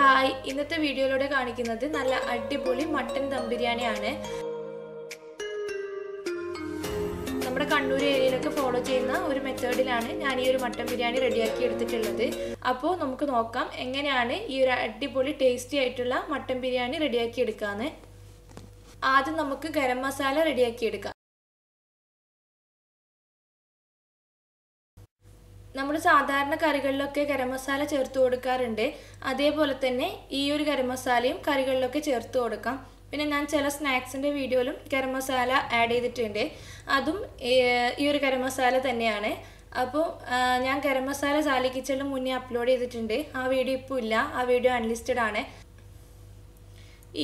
Hi, ഇന്നത്തെ വീഡിയോയിലൂടെ കാണിക്കുന്നത് നല്ല അടിപൊളി മട്ടൻ ദം ബിരിയാണിയാണ്. നമ്മുടെ കണ്ണൂർ ഏരിയയിലൊക്കെ ഫോളോ ചെയ്യുന്ന ഒരു മെത്തേഡിലാണ് ഞാൻ ഈ ഒരു മട്ടൻ ബിരിയാണി റെഡിയാക്കി എടുത്തിട്ടുള്ളത്. അപ്പോൾ നമുക്ക് നോക്കാം എങ്ങനെയാണ് ഈ ഒരു അടിപൊളി ടേസ്റ്റി ആയിട്ടുള്ള മട്ടൻ ബിരിയാണി റെഡിയാക്കി എടുക്കാമെന്ന്. ആദ്യം നമുക്ക് ഗരം മസാല റെഡിയാക്കി എടുക്കാം. നമ്മൾ സാധാരണ കറികളിലൊക്കെ ഗരം മസാല ചേർത്ത് കൊടുക്കാറുണ്ട്. അതേപോലെ തന്നെ ഈ ഒരു ഗരം മസാലയും കറികളിലൊക്കെ ചേർത്ത് കൊടുക്കാം. പിന്നെ ഞാൻ ചില സ്നാക്സിൻ്റെ വീഡിയോയിലും ഗരം മസാല ആഡ് ചെയ്തിട്ടുണ്ട്. അതും ഈ ഒരു ഗരം മസാല തന്നെയാണ്. അപ്പോൾ ഞാൻ ഗരം മസാല സാലി കിച്ചണിൽ മുന്നേ അപ്ലോഡ് ചെയ്തിട്ടുണ്ട്. ആ വീഡിയോ ഇപ്പോൾ ഇല്ല, ആ വീഡിയോ അൺലിസ്റ്റഡ് ആണ്.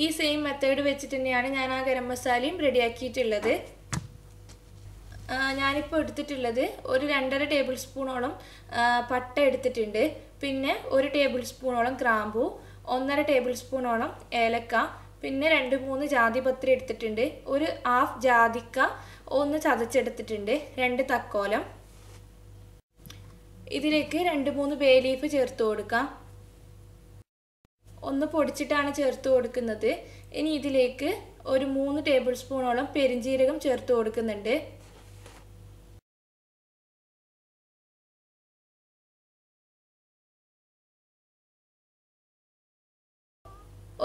ഈ സെയിം മെത്തേഡ് വെച്ചിട്ട് തന്നെയാണ് ഞാൻ ആ ഗരം മസാലയും റെഡിയാക്കിയിട്ടുള്ളത്. ഞാനിപ്പോൾ എടുത്തിട്ടുള്ളത് ഒരു 2.5 ടേബിൾ സ്പൂണോളം പട്ട എടുത്തിട്ടുണ്ട്. പിന്നെ 1 ടേബിൾ സ്പൂണോളം ഗ്രാമ്പൂ, 1.5 ടേബിൾ സ്പൂണോളം ഏലക്ക, പിന്നെ 2-3 ജാതിപത്രി എടുത്തിട്ടുണ്ട്. ഒരു ഹാഫ് ജാതിക്ക ഒന്ന് ചതച്ചെടുത്തിട്ടുണ്ട്. 2 തക്കോലം. ഇതിലേക്ക് 2-3 ബേ ലീഫ് ചേർത്ത് കൊടുക്കാം. ഒന്ന് പൊടിച്ചിട്ടാണ് ചേർത്ത് കൊടുക്കുന്നത്. ഇനി ഇതിലേക്ക് ഒരു 3 ടേബിൾ സ്പൂണോളം പെരിഞ്ജീരകം ചേർത്ത് കൊടുക്കുന്നുണ്ട്.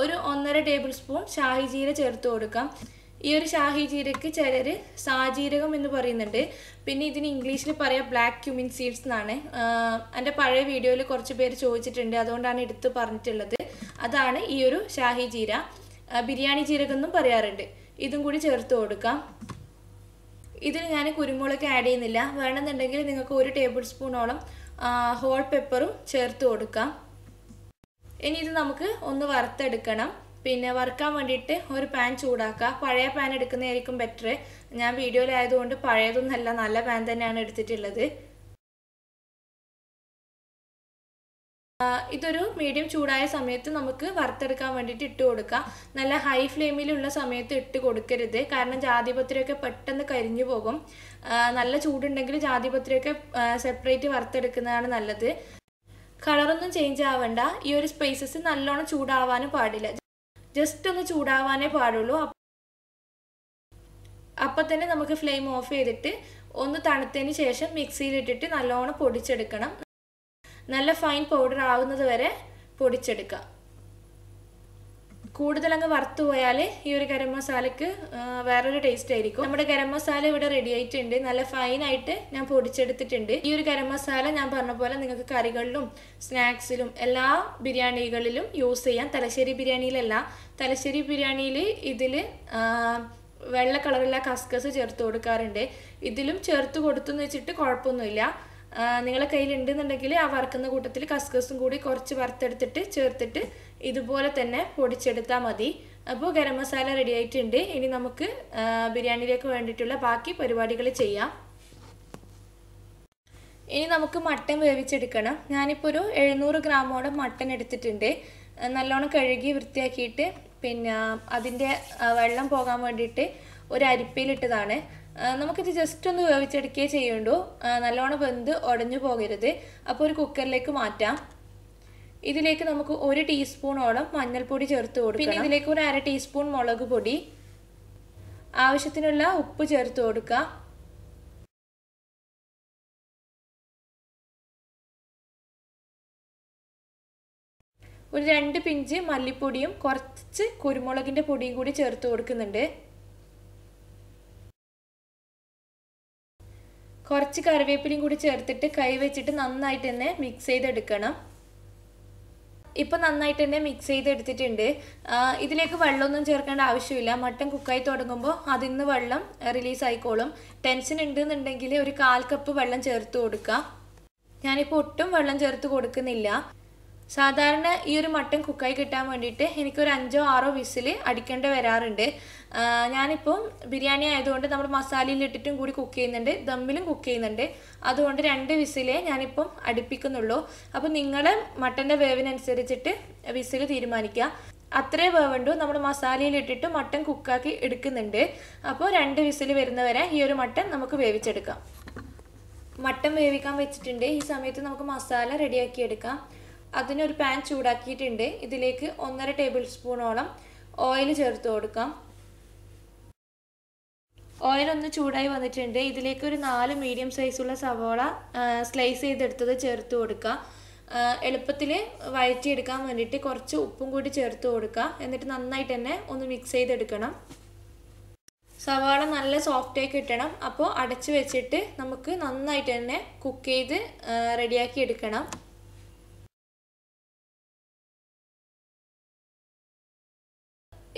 ഒരു 1.5 ടേബിൾ സ്പൂൺ ഷാഹി ജീര ചേർത്ത് കൊടുക്കാം. ഈ ഒരു ഷാഹി ജീരക്ക് ചിലർ സാജീരകം എന്ന് പറയുന്നുണ്ട്. പിന്നെ ഇതിന് ഇംഗ്ലീഷിൽ പറയാം ബ്ലാക്ക് ക്യുമിൻ സീഡ്സ് എന്നാണ്. എൻ്റെ പഴയ വീഡിയോയിൽ കുറച്ച് പേര് ചോദിച്ചിട്ടുണ്ട്, അതുകൊണ്ടാണ് എടുത്ത് പറഞ്ഞിട്ടുള്ളത്. അതാണ് ഈ ഒരു ഷാഹി ജീര. ബിരിയാണി ജീരകം എന്നും പറയാറുണ്ട്. ഇതും കൂടി ചേർത്ത് കൊടുക്കാം. ഇതിൽ ഞാൻ കുരുമുളക് ആഡ് ചെയ്യുന്നില്ല. വേണമെന്നുണ്ടെങ്കിൽ നിങ്ങൾക്ക് 1 ടേബിൾ സ്പൂണോളം ഹോൾ പെപ്പറും ചേർത്ത് കൊടുക്കാം. ഇനി ഇത് നമുക്ക് ഒന്ന് വറുത്തെടുക്കണം. പിന്നെ വറുക്കാൻ വേണ്ടിയിട്ട് ഒരു പാൻ ചൂടാക്കുക. പഴയ പാൻ എടുക്കുന്നതായിരിക്കും ബെറ്റർ. ഞാൻ വീഡിയോയിലായതുകൊണ്ട് പഴയതൊന്നല്ല, നല്ല പാൻ തന്നെയാണ് എടുത്തിട്ടുള്ളത്. ഇതൊരു മീഡിയം ചൂടായ സമയത്ത് നമുക്ക് വറുത്തെടുക്കാൻ വേണ്ടിയിട്ട് ഇട്ട് കൊടുക്കാം. നല്ല ഹൈ ഫ്ലെയിമിലുള്ള സമയത്ത് ഇട്ട് കൊടുക്കരുത്, കാരണം ജാതിപത്രിയൊക്കെ പെട്ടെന്ന് കരിഞ്ഞു പോകും. നല്ല ചൂടുണ്ടെങ്കിൽ ജാതിപത്രിയൊക്കെ സെപ്പറേറ്റ് വറുത്തെടുക്കുന്നതാണ് നല്ലത്. കളറൊന്നും ചേഞ്ച് ആവണ്ട. ഈ ഒരു സ്പൈസസ് നല്ലോണം ചൂടാവാനും പാടില്ല, ജസ്റ്റ് ഒന്ന് ചൂടാവാനേ പാടുള്ളൂ. അപ്പം തന്നെ നമുക്ക് ഫ്ലെയിം ഓഫ് ചെയ്തിട്ട് ഒന്ന് തണുത്തതിന് ശേഷം മിക്സിയിലിട്ടിട്ട് നല്ലോണം പൊടിച്ചെടുക്കണം. നല്ല ഫൈൻ പൗഡർ ആവുന്നത് വരെ പൊടിച്ചെടുക്കാം. കൂടുതൽ അങ്ങ് വറുത്തു പോയാൽ ഈ ഒരു ഗരം മസാലയ്ക്ക് വേറൊരു ടേസ്റ്റ് ആയിരിക്കും. നമ്മുടെ ഗരം മസാല ഇവിടെ റെഡി ആയിട്ടുണ്ട്. നല്ല ഫൈനായിട്ട് ഞാൻ പൊടിച്ചെടുത്തിട്ടുണ്ട്. ഈ ഒരു ഗരം മസാല ഞാൻ പറഞ്ഞ പോലെ നിങ്ങൾക്ക് കറികളിലും സ്നാക്സിലും എല്ലാ ബിരിയാണികളിലും യൂസ് ചെയ്യാം. തലശ്ശേരി ബിരിയാണിയിലല്ല, തലശ്ശേരി ബിരിയാണിയിൽ ഇതിൽ വെള്ള കളറുള്ള കസ്കസ് ചേർത്ത് കൊടുക്കാറുണ്ട്. ഇതിലും ചേർത്ത് കൊടുത്തെന്ന് വെച്ചിട്ട് കുഴപ്പമൊന്നുമില്ല. നിങ്ങളെ കയ്യിലുണ്ടെന്നുണ്ടെങ്കിൽ ആ വറുക്കുന്ന കൂട്ടത്തിൽ കസ്കസും കൂടി കുറച്ച് വറുത്തെടുത്തിട്ട് ചേർത്തിട്ട് ഇതുപോലെ തന്നെ പൊടിച്ചെടുത്താൽ മതി. അപ്പോൾ ഗരം മസാല റെഡി ആയിട്ടുണ്ട്. ഇനി നമുക്ക് ബിരിയാണിയിലേക്ക് വേണ്ടിയിട്ടുള്ള ബാക്കി പരിപാടികൾ ചെയ്യാം. ഇനി നമുക്ക് മട്ടൻ വേവിച്ചെടുക്കണം. ഞാനിപ്പോൾ ഒരു 700 ഗ്രാമോളം മട്ടൻ എടുത്തിട്ടുണ്ട്. നല്ലോണം കഴുകി വൃത്തിയാക്കിയിട്ട് പിന്നെ അതിൻ്റെ വെള്ളം പോകാൻ വേണ്ടിയിട്ട് ഒരു അരിപ്പയിലിട്ടതാണ്. നമുക്കിത് ജസ്റ്റ് ഒന്ന് വേവിച്ചെടുക്കുകയേ ചെയ്യുള്ളൂ. നല്ലോണം വെന്ത് ഉടഞ്ഞു പോകരുത്. അപ്പോൾ ഒരു കുക്കറിലേക്ക് മാറ്റാം. ഇതിലേക്ക് നമുക്ക് 1 ടീസ്പൂണോളം മഞ്ഞൾപ്പൊടി ചേർത്ത് കൊടുക്കണം. പിന്നെ ഇതിലേക്ക് ഒരു 1/2 ടീസ്പൂൺ മുളക് പൊടി, ആവശ്യത്തിനുള്ള ഉപ്പ് ചേർത്ത് കൊടുക്കുക. ഒരു 2 പിഞ്ച് മല്ലിപ്പൊടിയും കുറച്ച് കുരുമുളകിൻ്റെ പൊടിയും കൂടി ചേർത്ത് കൊടുക്കുന്നുണ്ട്. കുറച്ച് കറിവേപ്പിലയും കൂടി ചേർത്തിട്ട് കൈ വെച്ചിട്ട് നന്നായിട്ട് തന്നെ മിക്സ് ചെയ്തെടുക്കണം. ഇപ്പം നന്നായിട്ട് തന്നെ മിക്സ് ചെയ്തെടുത്തിട്ടുണ്ട്. ഇതിലേക്ക് വെള്ളമൊന്നും ചേർക്കേണ്ട ആവശ്യമില്ല. മട്ടൻ കുക്കായി തുടങ്ങുമ്പോൾ അതിൽ നിന്ന് വെള്ളം റിലീസ് ആയിക്കോളും. ടെൻഷൻ ഉണ്ടെന്നുണ്ടെങ്കിൽ ഒരു 1/4 കപ്പ് വെള്ളം ചേർത്ത് കൊടുക്കുക. ഞാനിപ്പോൾ ഒട്ടും വെള്ളം ചേർത്ത് കൊടുക്കുന്നില്ല. സാധാരണ ഈ ഒരു മട്ടൻ കുക്കായി കിട്ടാൻ വേണ്ടിയിട്ട് എനിക്കൊരു 5-6 വിസിൽ അടിക്കേണ്ടി വരാറുണ്ട്. ഞാനിപ്പോൾ ബിരിയാണി ആയതുകൊണ്ട് നമ്മൾ മസാലയിലിട്ടിട്ടും കൂടി കുക്ക് ചെയ്യുന്നുണ്ട്, ദമ്മിലും കുക്ക് ചെയ്യുന്നുണ്ട്. അതുകൊണ്ട് 2 വിസിലേ ഞാനിപ്പം അടുപ്പിക്കുന്നുള്ളൂ. അപ്പോൾ നിങ്ങൾ മട്ടൻ്റെ വേവിനനുസരിച്ചിട്ട് വിസിൽ തീരുമാനിക്കുക. അത്രേ വേവേണ്ടൂ. നമ്മൾ മസാലയിലിട്ടിട്ട് മട്ടൻ കുക്കാക്കി എടുക്കുന്നുണ്ട്. അപ്പോൾ 2 വിസിൽ വരുന്നവരെ ഈ ഒരു മട്ടൻ നമുക്ക് വേവിച്ചെടുക്കാം. മട്ടൻ വേവിക്കാൻ വെച്ചിട്ടുണ്ട്. ഈ സമയത്ത് നമുക്ക് മസാല റെഡിയാക്കി എടുക്കാം. അതിനൊരു പാൻ ചൂടാക്കിയിട്ടുണ്ട്. ഇതിലേക്ക് 1.5 ടേബിൾ സ്പൂണോളം ഓയിൽ ചേർത്ത് കൊടുക്കാം. ഓയിൽ ഒന്ന് ചൂടായി വന്നിട്ടുണ്ട്. ഇതിലേക്ക് ഒരു 4 മീഡിയം സൈസുള്ള സവാള സ്ലൈസ് ചെയ്തെടുത്തത് ചേർത്ത് കൊടുക്കുക. എളുപ്പത്തിൽ വഴറ്റിയെടുക്കാൻ വേണ്ടിയിട്ട് കുറച്ച് ഉപ്പും കൂടി ചേർത്ത് കൊടുക്കുക. എന്നിട്ട് നന്നായിട്ട് തന്നെ ഒന്ന് മിക്സ് ചെയ്തെടുക്കണം. സവാള നല്ല സോഫ്റ്റായി കിട്ടണം. അപ്പോൾ അടച്ച് വെച്ചിട്ട് നമുക്ക് നന്നായിട്ട് തന്നെ കുക്ക് ചെയ്ത് റെഡിയാക്കി എടുക്കണം.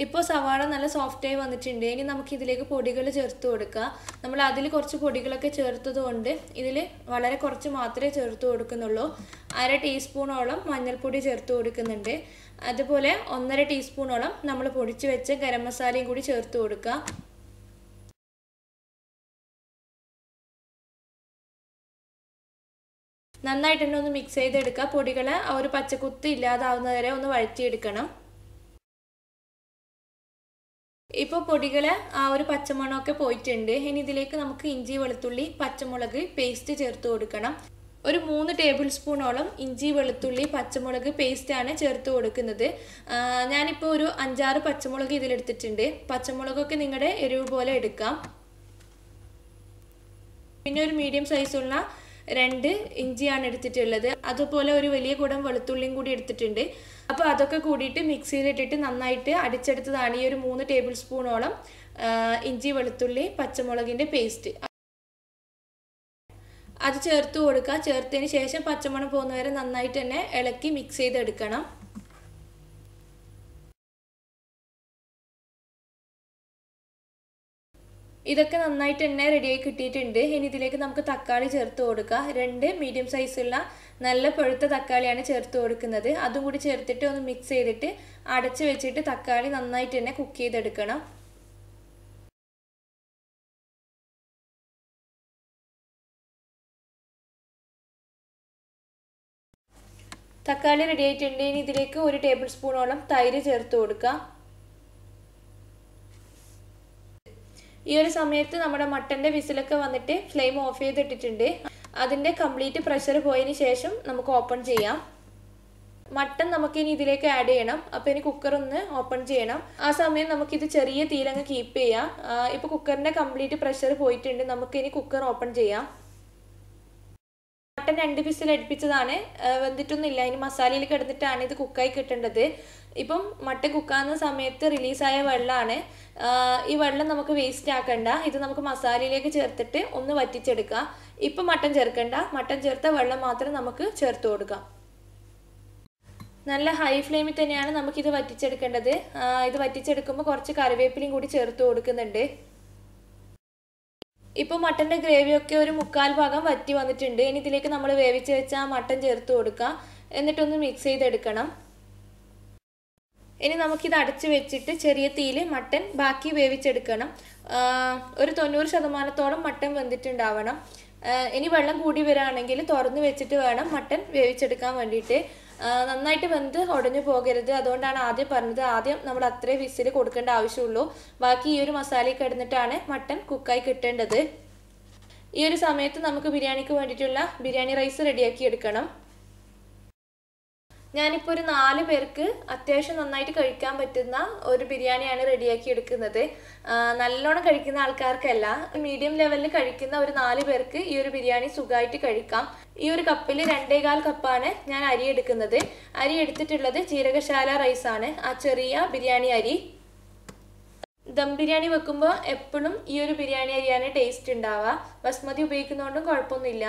ഇപ്പോൾ സവാള നല്ല സോഫ്റ്റായി വന്നിട്ടുണ്ട്. ഇനി നമുക്ക് ഇതിലേക്ക് പൊടികൾ ചേർത്ത് കൊടുക്കുക. നമ്മൾ അതിൽ കുറച്ച് പൊടികളൊക്കെ ചേർത്തത് കൊണ്ട് ഇതിൽ വളരെ കുറച്ച് മാത്രമേ ചേർത്ത് കൊടുക്കുന്നുള്ളൂ. 1/2 ടീസ്പൂണോളം മഞ്ഞൾപ്പൊടി ചേർത്ത് കൊടുക്കുന്നുണ്ട്. അതുപോലെ 1.5 ടീസ്പൂണോളം നമ്മൾ പൊടിച്ച് വെച്ച ഗരം മസാലയും കൂടി ചേർത്ത് കൊടുക്കുക. നന്നായിട്ട് തന്നെ ഒന്ന് മിക്സ് ചെയ്തെടുക്കുക. പൊടികളെ ആ ഒരു പച്ചക്കുത്ത് ഇല്ലാതാവുന്നത് വരെ ഒന്ന് വഴറ്റിയെടുക്കണം. ഇപ്പോൾ പൊടികളെ ആ ഒരു പച്ചമണമൊക്കെ പോയിട്ടുണ്ട്. ഇനി ഇതിലേക്ക് നമുക്ക് ഇഞ്ചി വെളുത്തുള്ളി പച്ചമുളക് പേസ്റ്റ് ചേർത്ത് കൊടുക്കണം. ഒരു 3 ടേബിൾ സ്പൂണോളം ഇഞ്ചി വെളുത്തുള്ളി പച്ചമുളക് പേസ്റ്റാണ് ചേർത്ത് കൊടുക്കുന്നത്. ഞാനിപ്പോൾ ഒരു 5-6 പച്ചമുളക് ഇതിലെടുത്തിട്ടുണ്ട്. പച്ചമുളകൊക്കെ നിങ്ങളുടെ എരിവ് പോലെ എടുക്കാം. പിന്നെ ഒരു മീഡിയം സൈസുള്ള 2 ഇഞ്ചിയാണ് എടുത്തിട്ടുള്ളത്. അതുപോലെ ഒരു വലിയ കുടം വെളുത്തുള്ളിയും കൂടി എടുത്തിട്ടുണ്ട്. അപ്പോൾ അതൊക്കെ കൂടിയിട്ട് മിക്സിയിലിട്ടിട്ട് നന്നായിട്ട് അടിച്ചെടുത്തതാണ് ഈ ഒരു 3 ടേബിൾ സ്പൂണോളം ഇഞ്ചി വെളുത്തുള്ളി പച്ചമുളകിൻ്റെ പേസ്റ്റ്. അത് ചേർത്ത് കൊടുക്കുക. ചേർത്തതിന് ശേഷം പച്ചമണം പോകുന്നവരെ നന്നായിട്ട് തന്നെ ഇളക്കി മിക്സ് ചെയ്തെടുക്കണം. ഇതൊക്കെ നന്നായിട്ട് തന്നെ റെഡിയായി കിട്ടിയിട്ടുണ്ട്. ഇനി ഇതിലേക്ക് നമുക്ക് തക്കാളി ചേർത്ത് കൊടുക്കുക. 2 മീഡിയം സൈസുള്ള നല്ല പഴുത്ത തക്കാളിയാണ് ചേർത്ത് കൊടുക്കുന്നത്. അതും കൂടി ചേർത്തിട്ട് ഒന്ന് മിക്സ് ചെയ്തിട്ട് അടച്ച് വെച്ചിട്ട് തക്കാളി നന്നായിട്ട് തന്നെ കുക്ക് ചെയ്തെടുക്കണം. തക്കാളി റെഡി ആയിട്ടുണ്ട്. ഇനി ഇതിലേക്ക് 1 ടേബിൾ സ്പൂണോളം തൈര് ചേർത്ത് കൊടുക്കുക. ഈ ഒരു സമയത്ത് നമ്മുടെ മട്ടൻ്റെ വിസിലൊക്കെ വന്നിട്ട് ഫ്ലെയിം ഓഫ് ചെയ്തിട്ടിട്ടുണ്ട്. അതിൻ്റെ കംപ്ലീറ്റ് പ്രഷർ പോയതിന് ശേഷം നമുക്ക് ഓപ്പൺ ചെയ്യാം. മട്ടൺ നമുക്കിനി ഇതിലേക്ക് ആഡ് ചെയ്യണം. അപ്പോൾ ഇനി കുക്കർ ഒന്ന് ഓപ്പൺ ചെയ്യണം. ആ സമയം നമുക്കിത് ചെറിയ തീയിലങ്ങ് കീപ്പ് ചെയ്യാം. ഇപ്പോൾ കുക്കറിൻ്റെ കംപ്ലീറ്റ് പ്രഷർ പോയിട്ടുണ്ട്. നമുക്കിനി കുക്കർ ഓപ്പൺ ചെയ്യാം. മട്ടൻ 2 വിസിൽ അടുപ്പിച്ചതാണ്, വെന്തിട്ടൊന്നുമില്ല. ഇനി മസാലയിൽ കിടന്നിട്ടാണ് ഇത് കുക്കായി കിട്ടേണ്ടത്. ഇപ്പം മട്ടൻ കുക്കാവുന്ന സമയത്ത് റിലീസായ വെള്ളമാണ്. ഈ വെള്ളം നമുക്ക് വേസ്റ്റ് ആക്കണ്ട. ഇത് നമുക്ക് മസാലയിലേക്ക് ചേർത്തിട്ട് ഒന്ന് വറ്റിച്ചെടുക്കാം. ഇപ്പം മട്ടൻ ചേർക്കണ്ട. മട്ടൻ ചേർത്ത വെള്ളം മാത്രം നമുക്ക് ചേർത്ത് കൊടുക്കാം. നല്ല ഹൈ ഫ്ലെയിമിൽ തന്നെയാണ് നമുക്കിത് വറ്റിച്ചെടുക്കേണ്ടത്. ഇത് വറ്റിച്ചെടുക്കുമ്പോൾ കുറച്ച് കറിവേപ്പിലയും കൂടി ചേർത്ത് കൊടുക്കുന്നുണ്ട്. ഇപ്പോൾ മട്ടൻ്റെ ഗ്രേവിയൊക്കെ ഒരു 1/4 ഭാഗം വറ്റി വന്നിട്ടുണ്ട്. ഇനി ഇതിലേക്ക് നമ്മൾ വേവിച്ച് വെച്ച മട്ടൻ ചേർത്ത് കൊടുക്കുക. എന്നിട്ടൊന്ന് മിക്സ് ചെയ്തെടുക്കണം. ഇനി നമുക്കിത് അടച്ച് വെച്ചിട്ട് ചെറിയ തീയിൽ മട്ടൻ ബാക്കി വേവിച്ചെടുക്കണം. ഒരു 90% മട്ടൻ വെന്തിട്ടുണ്ടാവണം. ഇനി വെള്ളം കൂടി വരികയാണെങ്കിൽ തുറന്ന് വെച്ചിട്ട് വേണം മട്ടൻ വേവിച്ചെടുക്കാൻ വേണ്ടിയിട്ട്. നന്നായിട്ട് വെന്ത് ഉടഞ്ഞു പോകരുത്. അതുകൊണ്ടാണ് ആദ്യം പറഞ്ഞത്. ആദ്യം നമ്മൾ അത്രേ വിസിൽ കൊടുക്കേണ്ട ആവശ്യമുള്ളൂ. ബാക്കി ഈ ഒരു മസാലയിൽ കിടന്നിട്ടാണ് മട്ടൻ കുക്കായി കിട്ടേണ്ടത്. ഈ ഒരു സമയത്ത് നമുക്ക് ബിരിയാണിക്ക് വേണ്ടിയിട്ടുള്ള ബിരിയാണി റൈസ് റെഡിയാക്കി എടുക്കണം. ഞാനിപ്പോൾ ഒരു 4 പേർക്ക് അത്യാവശ്യം നന്നായിട്ട് കഴിക്കാൻ പറ്റുന്ന ഒരു ബിരിയാണിയാണ് റെഡിയാക്കി എടുക്കുന്നത്. നല്ലോണം കഴിക്കുന്ന ആൾക്കാർക്കല്ല, മീഡിയം ലെവലിൽ കഴിക്കുന്ന ഒരു 4 പേർക്ക് ഈ ഒരു ബിരിയാണി സുഖമായിട്ട് കഴിക്കാം. ഈ ഒരു കപ്പിൽ 2.25 കപ്പാണ് ഞാൻ അരി എടുക്കുന്നത്. അരി എടുത്തിട്ടുള്ളത് ജീരകശാല റൈസാണ്, ആ ചെറിയ ബിരിയാണി അരി. ദം ബിരിയാണി വെക്കുമ്പോൾ എപ്പോഴും ഈ ഒരു ബിരിയാണി അരിയാണ് ടേസ്റ്റ് ഉണ്ടാവുക. ബസ്മതി ഉപയോഗിക്കുന്നതുകൊണ്ടും കുഴപ്പമൊന്നുമില്ല.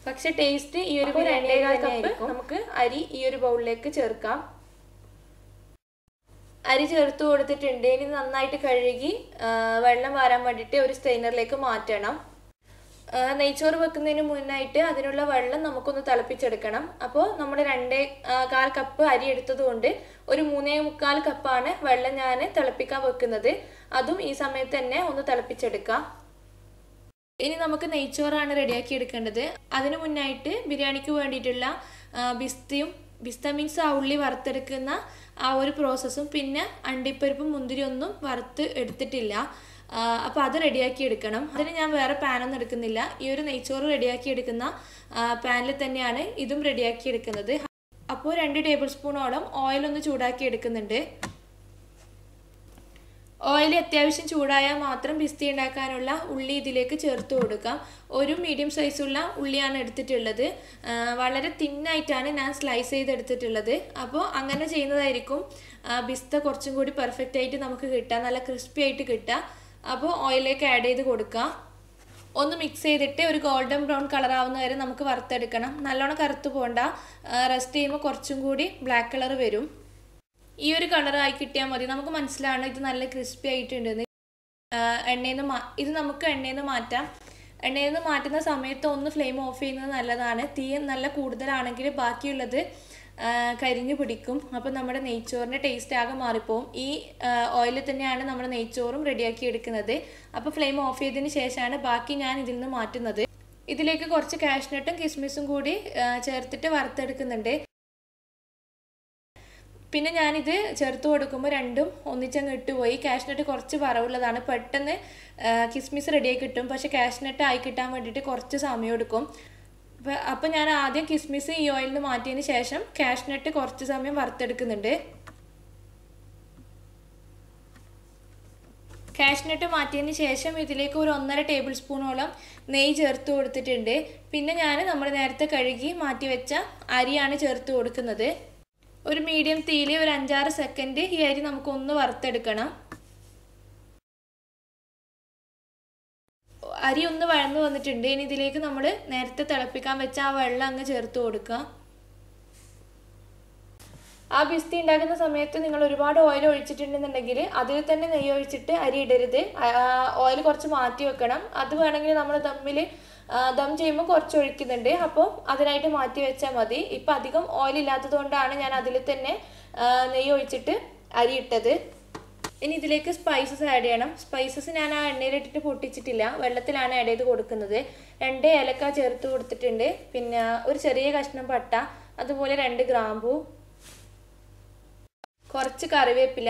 പക്ഷെ ടേസ്റ്റ് ഈ ഒരു 2.25 കപ്പ് നമുക്ക് അരി ഈ ഒരു ബൗളിലേക്ക് ചേർക്കാം. അരി ചേർത്ത് കൊടുത്തിട്ടുണ്ട്. ഇനി നന്നായിട്ട് കഴുകി വെള്ളം വാരാൻ വേണ്ടിയിട്ട് ഒരു സ്ട്രെയിനറിലേക്ക് മാറ്റണം. നെയ്ച്ചോറ് വെക്കുന്നതിന് മുന്നായിട്ട് അതിനുള്ള വെള്ളം നമുക്കൊന്ന് തിളപ്പിച്ചെടുക്കണം. അപ്പോൾ നമ്മൾ 2.25 കപ്പ് അരി എടുത്തത് കൊണ്ട് ഒരു 3.25 കപ്പാണ് വെള്ളം ഞാൻ തിളപ്പിക്കാൻ വെക്കുന്നത്. അതും ഈ സമയത്ത് തന്നെ ഒന്ന് തിളപ്പിച്ചെടുക്കാം. ഇനി നമുക്ക് നെയ്ച്ചോറാണ് റെഡിയാക്കി എടുക്കേണ്ടത്. അതിനു മുന്നായിട്ട് ബിരിയാണിക്ക് വേണ്ടിയിട്ടുള്ള പിസ്ത മീൻസ് ആ ഉള്ളി വറുത്തെടുക്കുന്ന ആ ഒരു പ്രോസസ്സും പിന്നെ അണ്ടിപ്പരിപ്പും മുന്തിരി ഒന്നും വറുത്ത് എടുത്തിട്ടില്ല. അപ്പോൾ അത് റെഡിയാക്കി എടുക്കണം. അതിന് ഞാൻ വേറെ പാനൊന്നും എടുക്കുന്നില്ല. ഈ ഒരു നെയ്ച്ചോറ് റെഡിയാക്കി എടുക്കുന്ന പാനിൽ തന്നെയാണ് ഇതും റെഡിയാക്കി എടുക്കുന്നത്. അപ്പോൾ 2 ടേബിൾ സ്പൂണോളം ഓയിലൊന്ന് ചൂടാക്കി എടുക്കുന്നുണ്ട്. ഓയിൽ അത്യാവശ്യം ചൂടായാൽ മാത്രം ബിസ്തി ഉണ്ടാക്കാനുള്ള ഉള്ളി ഇതിലേക്ക് ചേർത്ത് കൊടുക്കാം. ഒരു മീഡിയം സൈസുള്ള ഉള്ളിയാണ് എടുത്തിട്ടുള്ളത്. വളരെ തിന്നായിട്ടാണ് ഞാൻ സ്ലൈസ് ചെയ്തെടുത്തിട്ടുള്ളത്. അപ്പോൾ അങ്ങനെ ചെയ്യുന്നതായിരിക്കും ബിസ്ത കുറച്ചും കൂടി പെർഫെക്റ്റ് ആയിട്ട് നമുക്ക് കിട്ടുക, നല്ല ക്രിസ്പി ആയിട്ട് കിട്ടുക. അപ്പോൾ ഓയിലേക്ക് ആഡ് ചെയ്ത് കൊടുക്കുക. ഒന്ന് മിക്സ് ചെയ്തിട്ട് ഒരു ഗോൾഡൻ ബ്രൗൺ കളർ ആവുന്ന വരെ നമുക്ക് വറുത്തെടുക്കണം. നല്ലോണം കറുത്ത് പോകണ്ട, റെസ്റ്റ് ചെയ്യുമ്പോൾ കുറച്ചും കൂടി ബ്ലാക്ക് കളർ വരും. ഈ ഒരു കളറായി കിട്ടിയാൽ മതി. നമുക്ക് മനസ്സിലാണ് ഇത് നല്ല ക്രിസ്പി ആയിട്ടുണ്ടെന്ന്. ഇത് നമുക്ക് എണ്ണയിൽ നിന്ന് മാറ്റാം. എണ്ണയിൽ നിന്ന് മാറ്റുന്ന സമയത്ത് ഒന്ന് ഫ്ലെയിം ഓഫ് ചെയ്യുന്നത് നല്ലതാണ്. തീ നല്ല കൂടുതലാണെങ്കിൽ ബാക്കിയുള്ളത് കരിഞ്ഞു പിടിക്കും. അപ്പോൾ നമ്മുടെ നെയ്ച്ചോറിൻ്റെ ടേസ്റ്റ് ആകെ മാറിപ്പോവും. ഈ ഓയിലിൽ തന്നെയാണ് നമ്മൾ നെയ്ച്ചോറും റെഡിയാക്കി എടുക്കുന്നത്. അപ്പോൾ ഫ്ലെയിം ഓഫ് ചെയ്തതിന് ശേഷമാണ് ബാക്കി ഞാൻ ഇതിൽ നിന്ന് മാറ്റുന്നത്. ഇതിലേക്ക് കുറച്ച് കാഷ്നട്ടും കിസ്മിസും കൂടി ചേർത്തിട്ട് വറുത്തെടുക്കുന്നുണ്ട്. പിന്നെ ഞാനിത് ചേർത്ത് കൊടുക്കുമ്പോൾ രണ്ടും ഒന്നിച്ചങ്ങ് ഇട്ടുപോയി. കാഷ്നട്ട് കുറച്ച് വറവുള്ളതാണ്, പെട്ടെന്ന് കിസ്മിസ് റെഡിയായി കിട്ടും. പക്ഷെ കാഷ്നട്ട് ആയി കിട്ടാൻ വേണ്ടിയിട്ട് കുറച്ച് സമയം എടുക്കും. അപ്പോൾ ഞാൻ ആദ്യം കിസ്മിസ് ഈ ഓയിലിൽ നിന്ന് മാറ്റിയതിന് ശേഷം കാഷ്നട്ട് കുറച്ച് സമയം വറുത്തെടുക്കുന്നുണ്ട്. കാഷ്നട്ട് മാറ്റിയതിന് ശേഷം ഇതിലേക്ക് ഒരു 1.5 ടേബിൾ സ്പൂണോളം നെയ്യ് ചേർത്ത് കൊടുത്തിട്ടുണ്ട്. പിന്നെ നമ്മൾ നേരത്തെ കഴുകി മാറ്റി വെച്ച അരിയാണ് ചേർത്ത് കൊടുക്കുന്നത്. ഒരു മീഡിയം തീയിൽ ഒരു 5-6 സെക്കൻഡ് ഈ അരി നമുക്കൊന്ന് വറുത്തെടുക്കണം. അരി ഒന്ന് വഴന്നു വന്നിട്ടുണ്ട്. ഇനി ഇതിലേക്ക് നമ്മൾ നേരത്തെ തിളപ്പിക്കാൻ വെച്ച ആ വെള്ളം അങ്ങ് ചേർത്ത് കൊടുക്കുക. ആ ബിസ്തി ഉണ്ടാക്കുന്ന സമയത്ത് നിങ്ങൾ ഒരുപാട് ഓയിൽ ഒഴിച്ചിട്ടുണ്ടെന്നുണ്ടെങ്കിൽ അതിൽ തന്നെ നെയ്യ് ഒഴിച്ചിട്ട് അരി ഇടരുത്. ഓയിൽ കുറച്ച് മാറ്റി വെക്കണം. അത് വേണമെങ്കിൽ നമ്മൾ ദം ചെയ്യുമ്പോൾ കുറച്ച് ഒഴിക്കുന്നുണ്ട്. അപ്പോൾ അതിനായിട്ട് മാറ്റി വെച്ചാൽ മതി. ഇപ്പം അധികം ഓയിൽ ഇല്ലാത്തത് കൊണ്ടാണ് ഞാൻ അതിൽ തന്നെ നെയ്യ് ഒഴിച്ചിട്ട് അരി ഇട്ടത്. ഇനി ഇതിലേക്ക് സ്പൈസസ് ആഡ് ചെയ്യണം. സ്പൈസസ് ഞാൻ ആ എണ്ണയിലിട്ടിട്ട് പൊട്ടിച്ചിട്ടില്ല, വെള്ളത്തിലാണ് ആഡ് ചെയ്ത് കൊടുക്കുന്നത്. 2 ഏലക്ക ചേർത്ത് കൊടുത്തിട്ടുണ്ട്. പിന്നെ ഒരു ചെറിയ കഷ്ണം പട്ട, അതുപോലെ 2 ഗ്രാമ്പൂ, കുറച്ച് കറിവേപ്പില,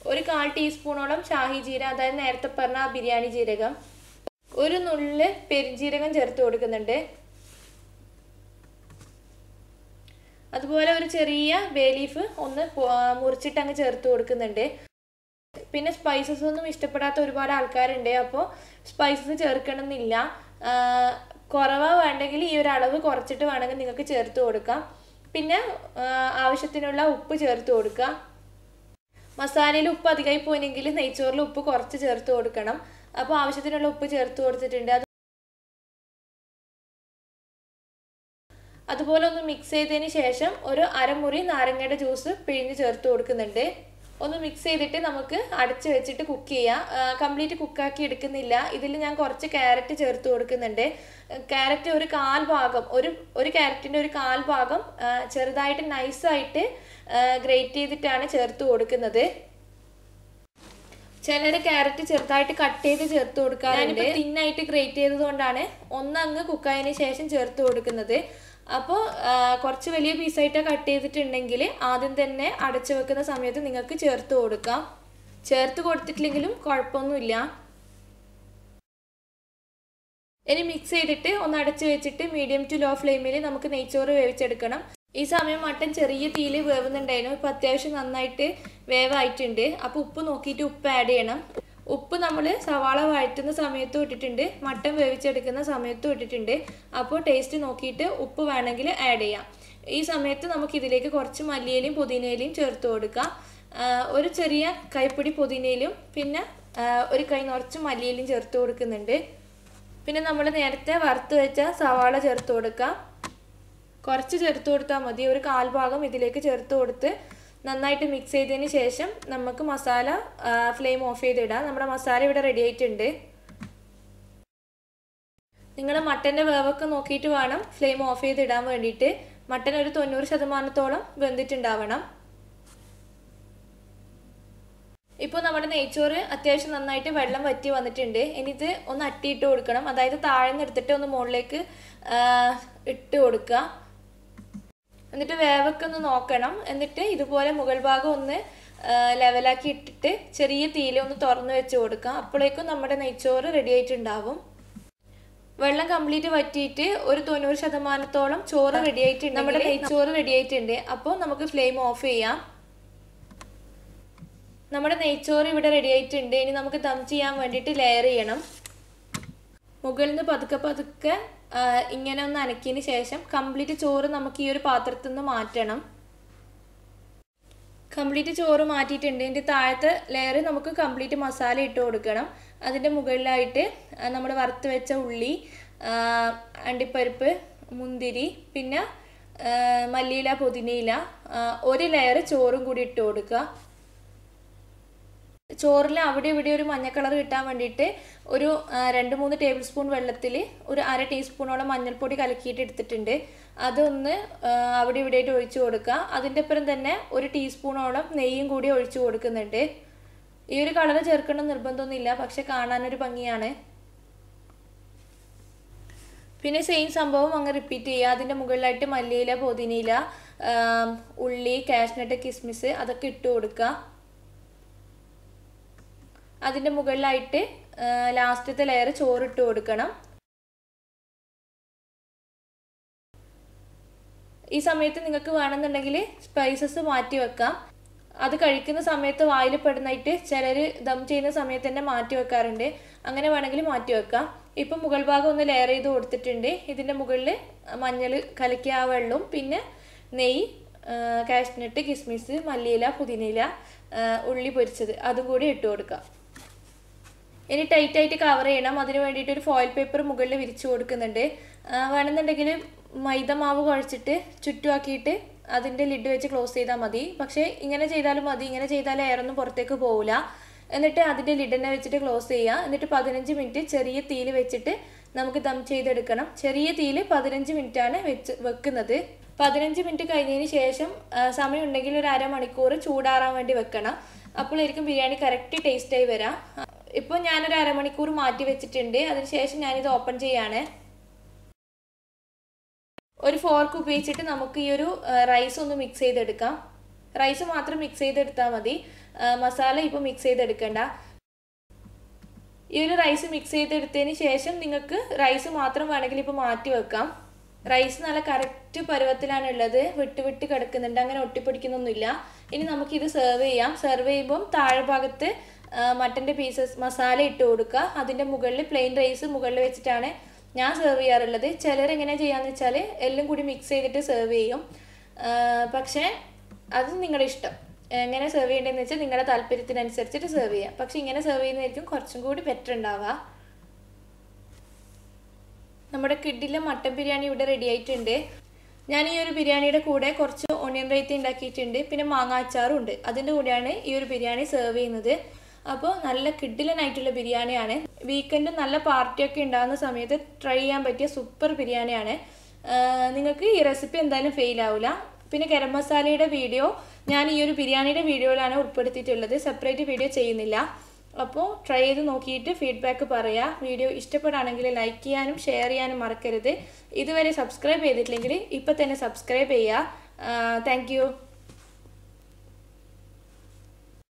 ഒരു 1/4 ടീസ്പൂണോളം ഷാഹി ജീരകം, അതായത് നേരത്തെ പറഞ്ഞ ബിരിയാണി ജീരകം, ഒരു നുള്ള് പെരുംജീരകം ചേർത്ത് കൊടുക്കുന്നുണ്ട്. അതുപോലെ ഒരു ചെറിയ ബേ ലീഫ് ഒന്ന് മുറിച്ചിട്ട് അങ്ങ് ചേർത്ത് കൊടുക്കുന്നുണ്ട്. പിന്നെ സ്പൈസസ് ഒന്നും ഇഷ്ടപ്പെടാത്ത ഒരുപാട് ആൾക്കാരുണ്ട്. അപ്പോൾ സ്പൈസസ് ചേർക്കണമെന്നില്ല. കുറവാ വേണ്ടെങ്കിൽ ഈ ഒരു അളവ് കുറച്ചിട്ട് വേണമെങ്കിൽ നിങ്ങൾക്ക് ചേർത്ത് കൊടുക്കാം. പിന്നെ ആവശ്യത്തിനുള്ള ഉപ്പ് ചേർത്ത് കൊടുക്കുക. മസാലയിൽ ഉപ്പ് അധികമായി പോയെങ്കിൽ നെയ്ച്ചോറിൽ ഉപ്പ് കുറച്ച് ചേർത്ത് കൊടുക്കണം. അപ്പോൾ ആവശ്യത്തിനുള്ള ഉപ്പ് ചേർത്ത് കൊടുത്തിട്ടുണ്ട്. അതുപോലെ ഒന്ന് മിക്സ് ചെയ്തതിന് ശേഷം ഒരു അരമുറി നാരങ്ങയുടെ ജ്യൂസ് പിഴിഞ്ഞ് ചേർത്ത് കൊടുക്കുന്നുണ്ട്. ഒന്ന് മിക്സ് ചെയ്തിട്ട് നമുക്ക് അടച്ച് വെച്ചിട്ട് കുക്ക് ചെയ്യാം. കംപ്ലീറ്റ് കുക്കാക്കി എടുക്കുന്നില്ല. ഇതിൽ ഞാൻ കുറച്ച് ക്യാരറ്റ് ചേർത്ത് കൊടുക്കുന്നുണ്ട്. ക്യാരറ്റ് ഒരു 1/4 ഭാഗം, ഒരു ക്യാരറ്റിൻ്റെ ഒരു 1/4 ഭാഗം ചെറുതായിട്ട് നൈസായിട്ട് ഗ്രേറ്റ് ചെയ്തിട്ടാണ് ചേർത്ത് കൊടുക്കുന്നത്. ചിലർ ക്യാരറ്റ് ചെറുതായിട്ട് കട്ട് ചെയ്ത് ചേർത്ത് കൊടുക്കാറുണ്ട്. തിന്നായിട്ട് ഗ്രേറ്റ് ചെയ്തത് കൊണ്ടാണ് ഒന്നങ്ങ് കുക്കായതിന് ശേഷം ചേർത്ത് കൊടുക്കുന്നത്. അപ്പോൾ കുറച്ച് വലിയ പീസായിട്ട് കട്ട് ചെയ്തിട്ടുണ്ടെങ്കിൽ ആദ്യം തന്നെ അടച്ചു വെക്കുന്ന സമയത്ത് നിങ്ങൾക്ക് ചേർത്ത് കൊടുക്കാം. ചേർത്ത് കൊടുത്തിട്ടില്ലെങ്കിലും കുഴപ്പമൊന്നുമില്ല. ഇനി മിക്സ് ചെയ്തിട്ട് ഒന്ന് അടച്ചു വെച്ചിട്ട് മീഡിയം ടു ലോ ഫ്ലെയിമിൽ നമുക്ക് നെയ്ച്ചോറ് വേവിച്ചെടുക്കണം. ഈ സമയം മട്ടൻ ചെറിയ തീയിൽ വേവുന്നുണ്ടായിരുന്നു. ഇപ്പോൾ അത്യാവശ്യം നന്നായിട്ട് വേവായിട്ടുണ്ട്. അപ്പോൾ ഉപ്പ് നോക്കിയിട്ട് ഉപ്പ് ആഡ് ചെയ്യണം. ഉപ്പ് നമ്മൾ സവാള വഴറ്റുന്ന സമയത്തും ഇട്ടിട്ടുണ്ട്, മട്ടൻ വേവിച്ചെടുക്കുന്ന സമയത്തും ഇട്ടിട്ടുണ്ട്. അപ്പോൾ ടേസ്റ്റ് നോക്കിയിട്ട് ഉപ്പ് വേണമെങ്കിൽ ആഡ് ചെയ്യാം. ഈ സമയത്ത് നമുക്കിതിലേക്ക് കുറച്ച് മല്ലിയിലയും പുതിനയിലയും ചേർത്ത് കൊടുക്കാം. ഒരു ചെറിയ കൈപ്പിടി പുതിനയിലും പിന്നെ ഒരു കൈ നിറച്ച് മല്ലിയിലയും ചേർത്ത് കൊടുക്കുന്നുണ്ട്. പിന്നെ നമ്മൾ നേരത്തെ വറുത്ത് വെച്ച സവാള ചേർത്ത് കൊടുക്കാം. കുറച്ച് ചേർത്ത് കൊടുത്താൽ മതി. ഒരു 1/4 ഭാഗം ഇതിലേക്ക് ചേർത്ത് കൊടുത്ത് നന്നായിട്ട് മിക്സ് ചെയ്തതിന് ശേഷം നമുക്ക് മസാല ഫ്ലെയിം ഓഫ് ചെയ്തിടാം. നമ്മുടെ മസാല ഇവിടെ റെഡി ആയിട്ടുണ്ട്. നിങ്ങൾ മട്ടൻ്റെ വേവൊക്കെ നോക്കിയിട്ട് വേണം ഫ്ലെയിം ഓഫ് ചെയ്തിടാൻ വേണ്ടിയിട്ട്. മട്ടൻ ഒരു 90% വെന്തിട്ടുണ്ടാവണം. ഇപ്പോൾ നമ്മുടെ നെയ്ച്ചോറ് അത്യാവശ്യം നന്നായിട്ട് വെള്ളം വറ്റി വന്നിട്ടുണ്ട്. ഇനി ഇത് ഒന്ന് അട്ടിയിട്ട് കൊടുക്കണം. അതായത് താഴെ നിന്ന് എടുത്തിട്ട് ഒന്ന് മുകളിലേക്ക് ഇട്ട് കൊടുക്കുക. എന്നിട്ട് വേവൊക്കെ ഒന്ന് നോക്കണം. എന്നിട്ട് ഇതുപോലെ മുകൾ ഭാഗം ഒന്ന് ലെവലാക്കി ഇട്ടിട്ട് ചെറിയ തീയിൽ ഒന്ന് തുറന്ന് വെച്ച് കൊടുക്കാം. അപ്പോഴേക്കും നമ്മുടെ നെയ്ച്ചോറ് റെഡി ആയിട്ടുണ്ടാവും. വെള്ളം കംപ്ലീറ്റ് വറ്റിയിട്ട് ഒരു 90% ചോറ് റെഡി ആയിട്ടുണ്ട്. നമ്മുടെ നെയ്ച്ചോറ് റെഡി ആയിട്ടുണ്ട്. അപ്പോൾ നമുക്ക് ഫ്ലെയിം ഓഫ് ചെയ്യാം. നമ്മുടെ നെയ്ച്ചോറ് ഇവിടെ റെഡി ആയിട്ടുണ്ട്. ഇനി നമുക്ക് ദം ചെയ്യാൻ വേണ്ടിയിട്ട് ലെയർ ചെയ്യണം. മുകളിൽ നിന്ന് പതുക്കെ ഇങ്ങനെ ഒന്ന് അനക്കിയതിന് ശേഷം കംപ്ലീറ്റ് ചോറ് നമുക്ക് ഈ ഒരു പാത്രത്തിൽ നിന്ന് മാറ്റണം. കംപ്ലീറ്റ് ചോറ് മാറ്റിയിട്ടുണ്ട്. ഇതിൻ്റെ താഴത്തെ ലെയർ നമുക്ക് കംപ്ലീറ്റ് മസാല ഇട്ട് കൊടുക്കണം. അതിൻ്റെ മുകളിലായിട്ട് നമ്മൾ വറുത്ത് വെച്ച ഉള്ളി, അണ്ടിപ്പരിപ്പ്, മുന്തിരി, പിന്നെ മല്ലിയില, പുതിനയില, ഒരു ലെയർ ചോറും കൂടി ഇട്ട് കൊടുക്കുക. ചോറിൽ അവിടെ ഇവിടെ ഒരു മഞ്ഞ കളർ കിട്ടാൻ വേണ്ടിയിട്ട് ഒരു 2-3 ടേബിൾ സ്പൂൺ വെള്ളത്തിൽ ഒരു 1/2 ടീസ്പൂണോളം മഞ്ഞൾപ്പൊടി കലക്കിയിട്ട് എടുത്തിട്ടുണ്ട്. അതൊന്ന് അവിടെ ഇവിടെ ആയിട്ട് ഒഴിച്ചു കൊടുക്കുക. അതിൻ്റെ ഒപ്പം തന്നെ ഒരു ടീസ്പൂണോളം നെയ്യും കൂടി ഒഴിച്ചു കൊടുക്കുന്നുണ്ട്. ഈ ഒരു കളർ ചേർക്കണം നിർബന്ധമൊന്നുമില്ല, പക്ഷെ കാണാനൊരു ഭംഗിയാണ്. പിന്നെ സെയിം സംഭവം അങ്ങ് റിപ്പീറ്റ് ചെയ്യുക. അതിൻ്റെ മുകളിലായിട്ട് മല്ലിയില, പുതിനയില, ഉള്ളി, കാഷ്നട്ട്, കിസ്മിസ് അതൊക്കെ ഇട്ട് കൊടുക്കുക. അതിൻ്റെ മുകളിലായിട്ട് ലാസ്റ്റത്തെ ലെയർ ചോറിട്ട് കൊടുക്കണം. ഈ സമയത്ത് നിങ്ങൾക്ക് വേണമെന്നുണ്ടെങ്കിൽ സ്പൈസസ് മാറ്റി വെക്കാം. അത് കഴിക്കുന്ന സമയത്ത് വായിൽ പെടുന്നതായിട്ട് ചിലർ ദം ചെയ്യുന്ന സമയത്ത് തന്നെ മാറ്റി വെക്കാറുണ്ട്. അങ്ങനെ വേണമെങ്കിൽ മാറ്റി വെക്കാം. ഇപ്പം മുകൾ ഭാഗം ഒന്ന് ലെയർ ചെയ്ത് കൊടുത്തിട്ടുണ്ട്. ഇതിൻ്റെ മുകളിൽ മഞ്ഞൾ കലക്കിയ ആ വെള്ളവും പിന്നെ നെയ്യ്, കാഷ്നട്ട്, കിസ്മിസ്, മല്ലിയില, പുതിനയില, ഉള്ളി പൊരിച്ചത് അതും കൂടി ഇട്ട് കൊടുക്കാം. ഇനി ടൈറ്റായിട്ട് കവർ ചെയ്യണം. അതിന് വേണ്ടിയിട്ട് ഒരു ഫോയിൽ പേപ്പർ മുകളിൽ വിരിച്ചു കൊടുക്കുന്നുണ്ട്. വേണമെന്നുണ്ടെങ്കിൽ മൈദ മാവ് കുഴച്ചിട്ട് ചുറ്റുമാക്കിയിട്ട് അതിൻ്റെ ലിഡ് വെച്ച് ക്ലോസ് ചെയ്താൽ മതി. പക്ഷേ ഇങ്ങനെ ചെയ്താലും മതി. ഇങ്ങനെ ചെയ്താൽ എയറൊന്നും പുറത്തേക്ക് പോവില്ല. എന്നിട്ട് അതിൻ്റെ ലിഡിനെ വെച്ചിട്ട് ക്ലോസ് ചെയ്യുക. എന്നിട്ട് 15 മിനിറ്റ് ചെറിയ തീയിൽ വെച്ചിട്ട് നമുക്ക് ദം ചെയ്തെടുക്കണം. ചെറിയ തീയിൽ 15 മിനിറ്റാണ് വെക്കുന്നത്. 15 മിനിറ്റ് കഴിഞ്ഞതിന് ശേഷം സമയമുണ്ടെങ്കിൽ ഒരു അരമണിക്കൂർ ചൂടാറാൻ വേണ്ടി വെക്കണം. അപ്പോഴായിരിക്കും ബിരിയാണി കറക്റ്റ് ടേസ്റ്റായി വരാം. ഇപ്പോൾ ഞാനൊരു അരമണിക്കൂർ മാറ്റി വെച്ചിട്ടുണ്ട്. അതിനുശേഷം ഞാനിത് ഓപ്പൺ ചെയ്യാണ്. ഒരു ഫോർക്ക് ഉപയോഗിച്ചിട്ട് നമുക്ക് ഈ ഒരു റൈസ് ഒന്ന് മിക്സ് ചെയ്തെടുക്കാം. റൈസ് മാത്രം മിക്സ് ചെയ്തെടുത്താൽ മതി. മസാല ഇപ്പോൾ മിക്സ് ചെയ്തെടുക്കണ്ട. ഈ ഒരു റൈസ് മിക്സ് ചെയ്തെടുത്തതിന് ശേഷം നിങ്ങൾക്ക് റൈസ് മാത്രം വേണമെങ്കിൽ ഇപ്പോൾ മാറ്റി വെക്കാം. റൈസ് നല്ല കറക്റ്റ് പരുവത്തിലാണ് ഉള്ളത്. വിട്ട് കിടക്കുന്നുണ്ട്. അങ്ങനെ ഒട്ടിപ്പിടിക്കുന്നൊന്നുമില്ല. ഇനി നമുക്കിത് സെർവ് ചെയ്യാം. സെർവ് ചെയ്യുമ്പം താഴെ ഭാഗത്ത് മട്ടൻ്റെ പീസസ് മസാല ഇട്ട് കൊടുക്കുക. അതിൻ്റെ മുകളിൽ പ്ലെയിൻ റൈസ് മുകളിൽ വെച്ചിട്ടാണ് ഞാൻ സെർവ് ചെയ്യാറുള്ളത്. ചിലർ എങ്ങനെ ചെയ്യാന്ന് വെച്ചാൽ എല്ലാം കൂടി മിക്സ് ചെയ്തിട്ട് സെർവ് ചെയ്യും. പക്ഷേ അത് നിങ്ങളുടെ ഇഷ്ടം. എങ്ങനെ സെർവ് ചെയ്യേണ്ടതെന്ന് വെച്ചാൽ നിങ്ങളുടെ താല്പര്യത്തിനനുസരിച്ചിട്ട് സെർവ് ചെയ്യാം. പക്ഷെ ഇങ്ങനെ സെർവ് ചെയ്യുന്നതായിരിക്കും കുറച്ചും കൂടി ബെറ്റർ ഉണ്ടാവുക. നമ്മുടെ കിഡിലെ മട്ടൻ ബിരിയാണി ഇവിടെ റെഡി ആയിട്ടുണ്ട്. ഞാൻ ഈ ഒരു ബിരിയാണിയുടെ കൂടെ കുറച്ച് ഓണിയൻ റൈത്ത ഉണ്ടാക്കിയിട്ടുണ്ട്. പിന്നെ മാങ്ങ അച്ചാറും ഉണ്ട്. അതിൻ്റെ കൂടെയാണ് ഈ ഒരു ബിരിയാണി സെർവ് ചെയ്യുന്നത്. അപ്പോൾ നല്ല കിഡിലനായിട്ടുള്ള ബിരിയാണിയാണ്. വീക്കെൻഡ് നല്ല പാർട്ടിയൊക്കെ ഉണ്ടാകുന്ന സമയത്ത് ട്രൈ ചെയ്യാൻ പറ്റിയ സൂപ്പർ ബിരിയാണിയാണ്. നിങ്ങൾക്ക് ഈ റെസിപ്പി എന്തായാലും ഫെയിൽ ആവില്ല. പിന്നെ ഗരം മസാലയുടെ വീഡിയോ ഞാൻ ഈ ഒരു ബിരിയാണിയുടെ വീഡിയോയിലാണ് ഉൾപ്പെടുത്തിയിട്ടുള്ളത്. സെപ്പറേറ്റ് വീഡിയോ ചെയ്യുന്നില്ല. അപ്പോൾ ട്രൈ ചെയ്ത് നോക്കിയിട്ട് ഫീഡ്ബാക്ക് പറയുക. വീഡിയോ ഇഷ്ടപ്പെടുകയാണെങ്കിൽ ലൈക്ക് ചെയ്യാനും ഷെയർ ചെയ്യാനും മറക്കരുത്. ഇതുവരെ സബ്സ്ക്രൈബ് ചെയ്തിട്ടില്ലെങ്കിൽ ഇപ്പോൾ തന്നെ സബ്സ്ക്രൈബ് ചെയ്യുക. Thank you.